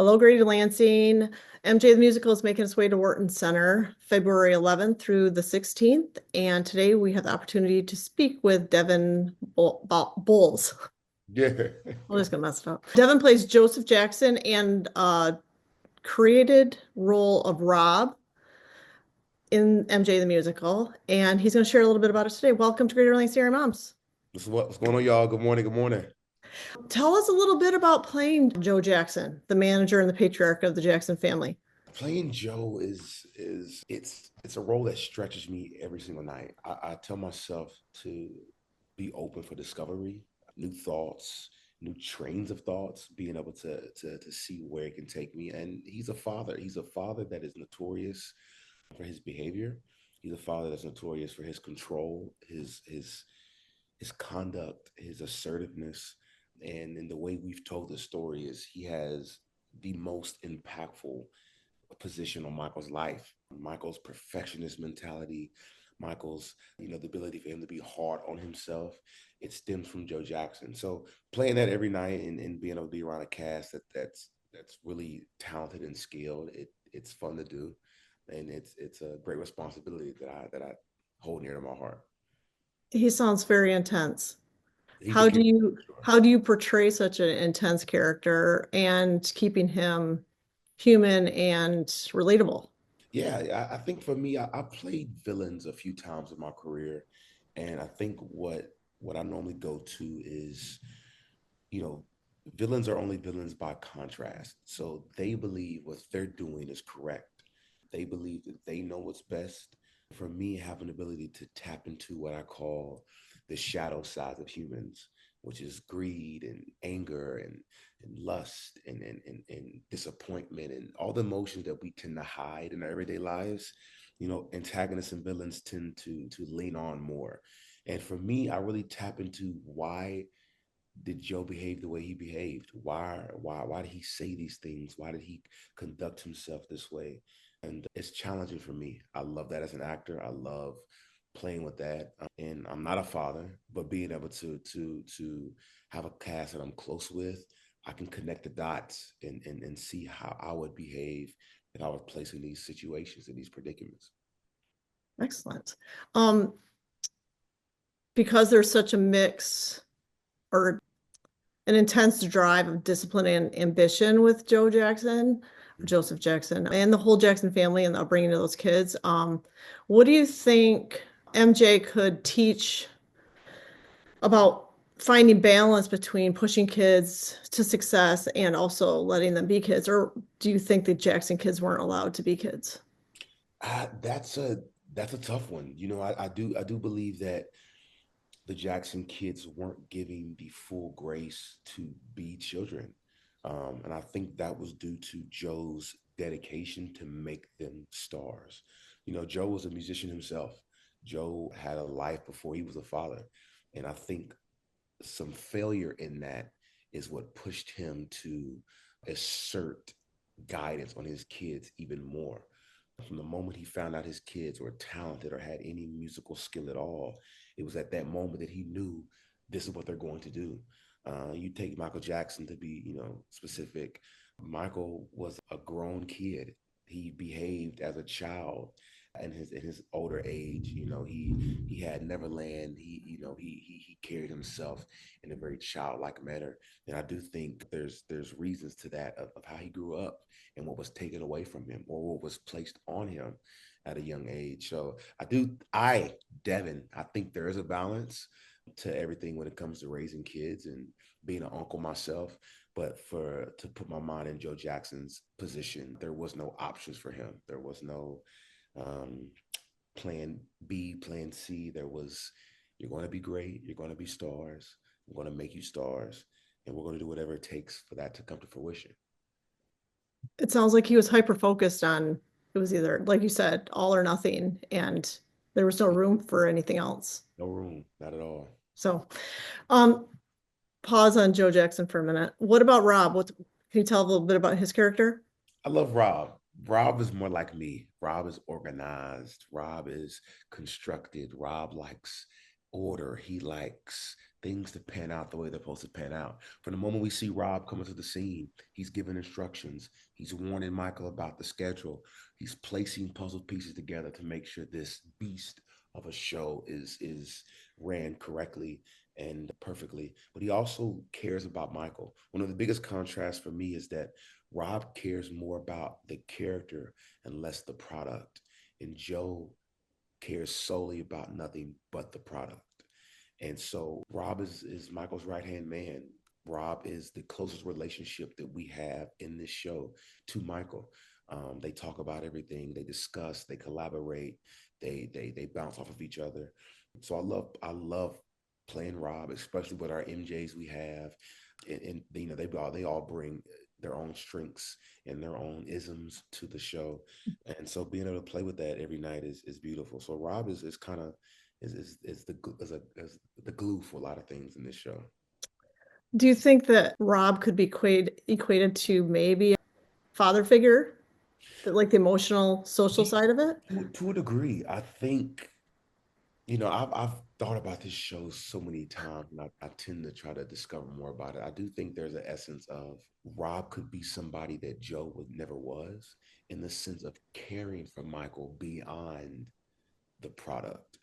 Hello, Grady Lansing. MJ the Musical is making its way to Wharton Center February 11th through the 16th. And today we have the opportunity to speak with Devin Bowles. Yeah. I'm just going to mess it up. Devin plays Joseph Jackson and created role of Rob in MJ the Musical. And he's going to share a little bit about it today. Welcome to Greater Lansing Area Moms. What's going on, y'all? Good morning. Good morning. Tell us a little bit about playing Joe Jackson, the manager and the patriarch of the Jackson family. Playing Joe is it's a role that stretches me every single night. I tell myself to be open for discovery, new thoughts, new trains of thoughts, being able to see where it can take me. And he's a father. He's a father that is notorious for his behavior. He's a father that's notorious for his control, his conduct, his assertiveness. And in the way we've told the story is he has the most impactful position on Michael's life. Michael's perfectionist mentality, Michael's, the ability for him to be hard on himself, it stems from Joe Jackson. So playing that every night and being able to be around a cast that's really talented and skilled, it's fun to do. And it's a great responsibility that I hold near to my heart. He sounds very intense. He's a How do character you for sure. how do you portray such an intense character and keeping him human and relatable? Yeah, I think for me, I played villains a few times in my career, and I think what I normally go to is, you know, villains are only villains by contrast. So they believe what they're doing is correct. They believe that they know what's best. For me, have an ability to tap into what I call the shadow side of humans, which is greed and anger and lust and disappointment and all the emotions that we tend to hide in our everyday lives. Antagonists and villains tend to lean on more. And for me, I really tap into why did Joe behave the way he behaved? Why did he say these things? Why did he conduct himself this way? And it's challenging for me. I love that as an actor. I love playing with that. And I'm not a father, but being able to have a cast that I'm close with, I can connect the dots and see how I would behave if I was placed in these situations, in these predicaments. Excellent. Um, because there's such a mix or an intense drive of discipline and ambition with Joe Jackson, Joseph Jackson, and the whole Jackson family and the upbringing of those kids. What do you think MJ could teach about finding balance between pushing kids to success and also letting them be kids? Or do you think the Jackson kids weren't allowed to be kids? That's a tough one. I do believe that the Jackson kids weren't giving the full grace to be children. And I think that was due to Joe's dedication to make them stars. Joe was a musician himself. Joe had a life before he was a father. And I think some failure in that is what pushed him to assert guidance on his kids even more. From the moment he found out his kids were talented or had any musical skill at all, it was at that moment that he knew this is what they're going to do. You take Michael Jackson to be, specific. Michael was a grown kid. He behaved as a child in his older age. He had Neverland. He carried himself in a very childlike manner. And I do think there's reasons to that of how he grew up and what was taken away from him or what was placed on him at a young age. So Devin, I think there is a balance to everything when it comes to raising kids and being an uncle myself. But to put my mind in Joe Jackson's position, there was no options for him. There was no um, plan B, plan C. There was, you're going to be great. You're going to be stars. I'm going to make you stars. And we're going to do whatever it takes for that to come to fruition. It sounds like he was hyper focused on it was either, like you said, all or nothing, and there was no room for anything else. No room, not at all. So, um, pause on Joe Jackson for a minute. What about Rob? Can you tell a little bit about his character? I love Rob. Rob is more like me. Rob is organized. Rob is constructed. Rob likes order. He likes things to pan out the way they're supposed to pan out. From the moment we see Rob come into the scene, he's giving instructions. He's warning Michael about the schedule. He's placing puzzle pieces together to make sure this beast of a show is ran correctly and perfectly. But he also cares about Michael. One of the biggest contrasts for me is that Rob cares more about the character and less the product. And Joe cares solely about nothing but the product. And so Rob is Michael's right hand man. Rob is the closest relationship that we have in this show to Michael. They talk about everything. They discuss. They collaborate. They bounce off of each other. So I love playing Rob, especially with our MJs we have, and you know they all bring their own strengths and their own isms to the show, and so being able to play with that every night is beautiful. So Rob is kind of is the glue for a lot of things in this show. Do you think that Rob could be equated to maybe a father figure, that like the emotional, social Ye- side of it? to a degree, I think I've thought about this show so many times, and I tend to try to discover more about it. I do think there's an essence of Rob could be somebody that Joe would never was, in the sense of caring for Michael beyond the product,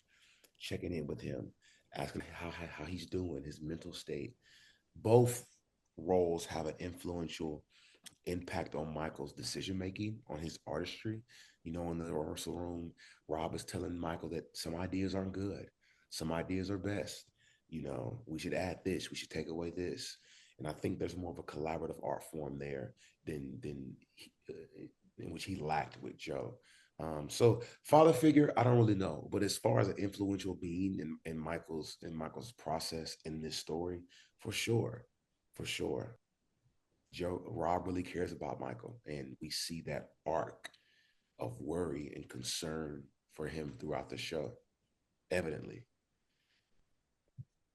checking in with him, asking how he's doing, his mental state. Both roles have an influential impact on Michael's decision making, on his artistry. In the rehearsal room, Rob is telling Michael that some ideas aren't good, some ideas are best. We should add this, we should take away this. And I think there's more of a collaborative art form there in which he lacked with Joe. So father figure, I don't really know, but as far as an influential being in Michael's process in this story, for sure, for sure. Rob really cares about Michael, and we see that arc of worry and concern for him throughout the show, evidently.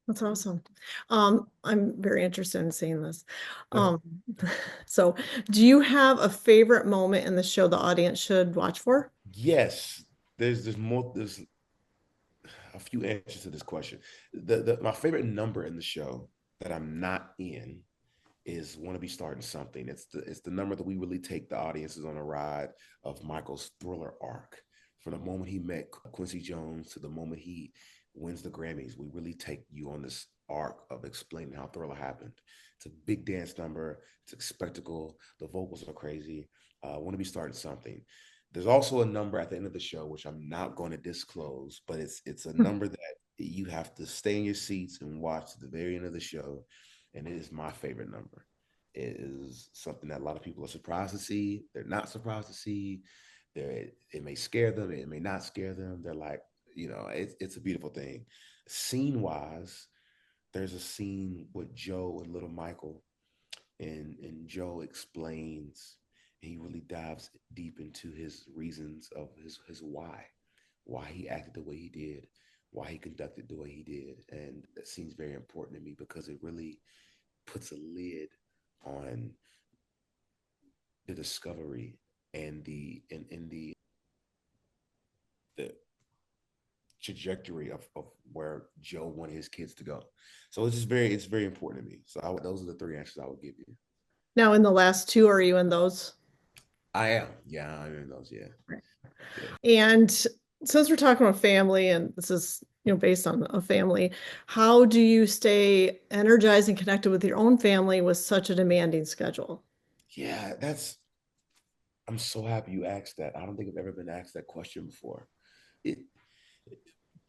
That's awesome. I'm very interested in seeing this. But Um, so do you have a favorite moment in the show the audience should watch for? yes, there's a few answers to this question. My favorite number in the show that I'm not in is Want to Be Starting Something. It's the number that we really take the audiences on a ride of Michael's thriller arc. From the moment he met Quincy Jones to the moment he wins the Grammys, we really take you on this arc of explaining how Thriller happened. It's a big dance number. It's a spectacle. The vocals are crazy. Want to Be Starting Something. There's also a number at the end of the show, which I'm not going to disclose, but it's a number that you have to stay in your seats and watch to the very end of the show, and it is my favorite number. It is something that a lot of people are surprised to see. They're not surprised to see. It may scare them. It may not scare them. They're like, it's a beautiful thing. Scene wise, there's a scene with Joe and little Michael, and Joe explains. He really dives deep into his reasons of his why he acted the way he did, why he conducted the way he did, and that seems very important to me because it really puts a lid on the discovery and the trajectory of where Joe wanted his kids to go. So it's very important to me. So those are the three answers I would give you. Now, in the last two, are you in those? I am. Yeah, I'm in those. Yeah. Right. Yeah. And since we're talking about family, and this is, based on a family, how do you stay energized and connected with your own family with such a demanding schedule? Yeah, I'm so happy you asked that. I don't think I've ever been asked that question before. It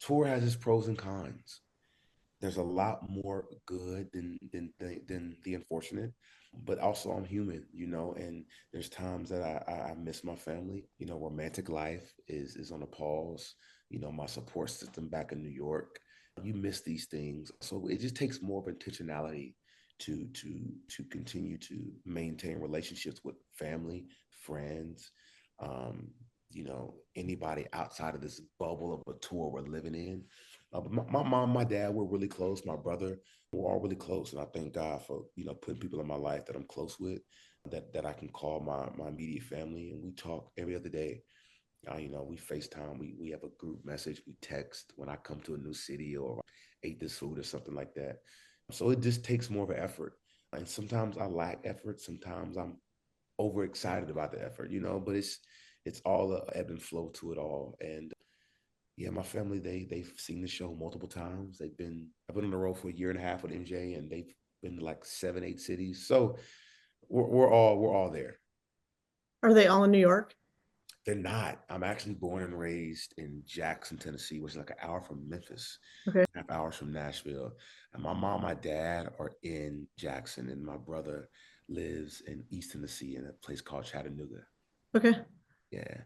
Tour has its pros and cons. There's a lot more good than the unfortunate, but also I'm human, and there's times that I miss my family. Romantic life is on a pause. My support system back in New York. You miss these things, so it just takes more of intentionality to continue to maintain relationships with family, friends, anybody outside of this bubble of a tour we're living in. But my mom, my dad, we're really close. My brother, we're all really close, and I thank God for putting people in my life that I'm close with, that I can call my immediate family, and we talk every other day. We FaceTime, we have a group message, we text when I come to a new city or ate this food or something like that. So it just takes more of an effort. And sometimes I lack effort. Sometimes I'm overexcited about the effort, but it's all a ebb and flow to it all. And yeah, my family, they've seen the show multiple times. I've been on the road for a year and a half with MJ, and they've been to like 7, 8 cities. So we're all there. Are they all in New York? They're not. I'm actually born and raised in Jackson, Tennessee, which is like an hour from Memphis, Okay. half hours from Nashville. And my mom, my dad are in Jackson, and my brother lives in East Tennessee in a place called Chattanooga. Okay. Yeah.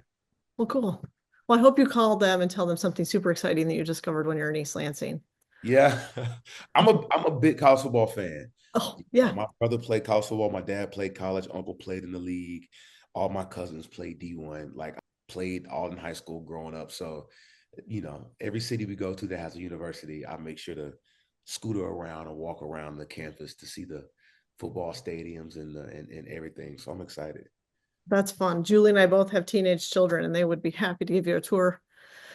Well, cool. Well, I hope you call them and tell them something super exciting that you discovered when you're in East Lansing. Yeah. I'm a big college football fan. Oh, yeah. My brother played college football, my dad played college, uncle played in the league, all my cousins played D1. Like I played all in high school growing up. So, every city we go to that has a university, I make sure to scooter around and walk around the campus to see the football stadiums and everything. So I'm excited. That's fun. Julie and I both have teenage children, and they would be happy to give you a tour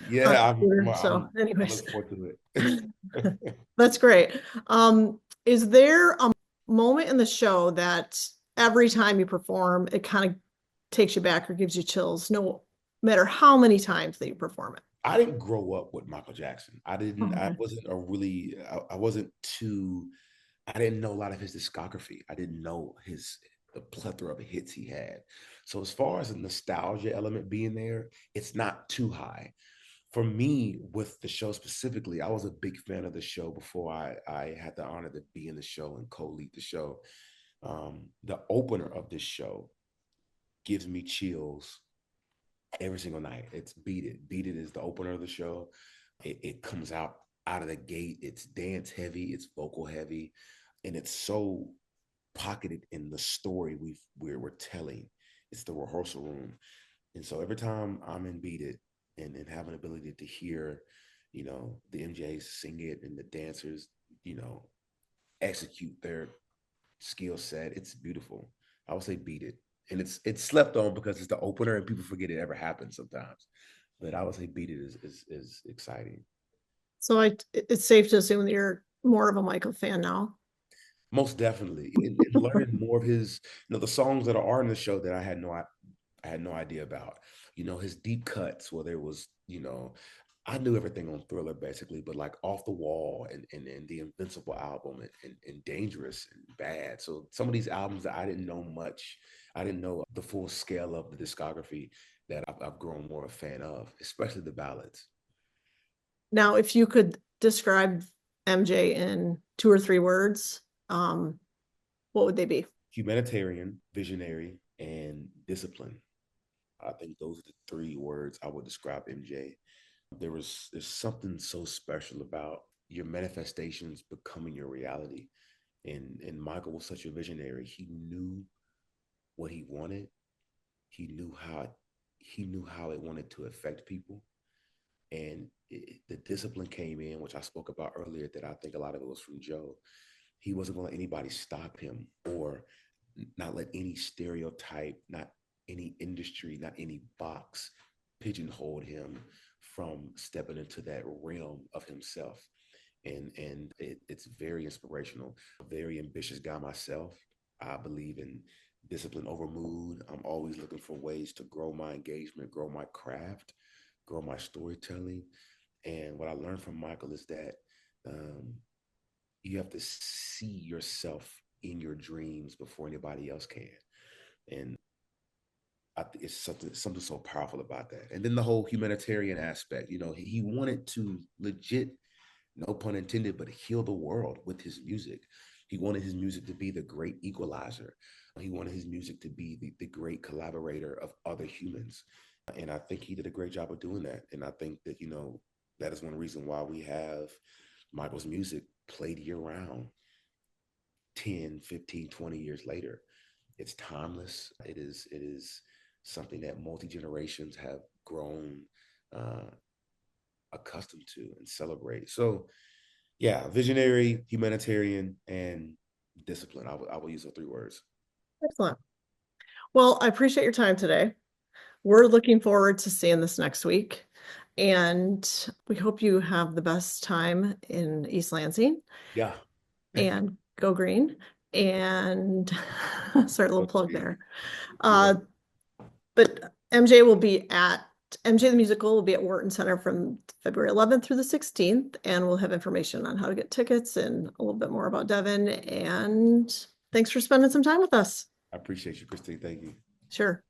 on Yeah, the I'm, scooter. So, I'm I anyways, look forward to it. that's great. Is there a moment in the show that every time you perform, it kind of takes you back or gives you chills, no matter how many times that you perform it? I didn't grow up with Michael Jackson. I Okay. wasn't a really, I wasn't too, I didn't know a lot of his discography. I didn't know the plethora of hits he had. So as far as the nostalgia element being there, it's not too high. For me, with the show specifically, I was a big fan of the show before I had the honor to be in the show and co-lead the show. The opener of this show gives me chills every single night. It's Beat It. Beat It is the opener of the show. It comes out of the gate. It's dance heavy, it's vocal heavy, and it's so pocketed in the story we're telling. It's the rehearsal room. And so every time I'm in Beat It and have an ability to hear, the MJs sing it and the dancers, you know, execute their skill set, it's beautiful. I would say Beat It. And it's slept on because it's the opener and people forget it ever happened sometimes. But I would say Beat It is exciting. So it's safe to assume that you're more of a Michael fan now. Most definitely. And learning more of his, the songs that are in the show that I had no idea about. His deep cuts, where there was, I knew everything on Thriller basically, but like Off the Wall and the Invincible album and Dangerous and Bad. So some of these albums that I didn't know much, I didn't know the full scale of the discography that I've grown more a fan of, especially the ballads. Now, if you could describe MJ in 2 or 3 words, um, what would they be? Humanitarian, visionary, and discipline. I think those are the 3 words I would describe MJ. There's something so special about your manifestations becoming your reality. And Michael was such a visionary. He knew what he wanted. He knew how it wanted to affect people. And the discipline came in, which I spoke about earlier, that I think a lot of it was from Joe. He wasn't going to let anybody stop him or not let any stereotype, not any industry, not any box pigeonhole him from stepping into that realm of himself. And it's very inspirational. Very ambitious guy myself. I believe in discipline over mood. I'm always looking for ways to grow my engagement, grow my craft, grow my storytelling. And what I learned from Michael is that um, you have to see yourself in your dreams before anybody else can. And I think it's something so powerful about that. And then the whole humanitarian aspect, he wanted to legit, no pun intended, but heal the world with his music. He wanted his music to be the great equalizer. He wanted his music to be the great collaborator of other humans. And I think he did a great job of doing that. And I think that, that is one reason why we have Michael's music played year round 10, 15, 20 years later. It's timeless. It is something that multi-generations have grown uh, accustomed to and celebrate. So yeah, visionary, humanitarian, and discipline. I will use the 3 words. Excellent. Well, I appreciate your time today. we're looking forward to seeing this next week. And we hope you have the best time in East Lansing Yeah. and go green. And start a little plug there. Yeah. But MJ will be at MJ the Musical will be at Wharton Center from February 11th through the 16th, and we'll have information on how to get tickets and a little bit more about Devin. And thanks for spending some time with us. I appreciate you, Christine. Thank you. Sure.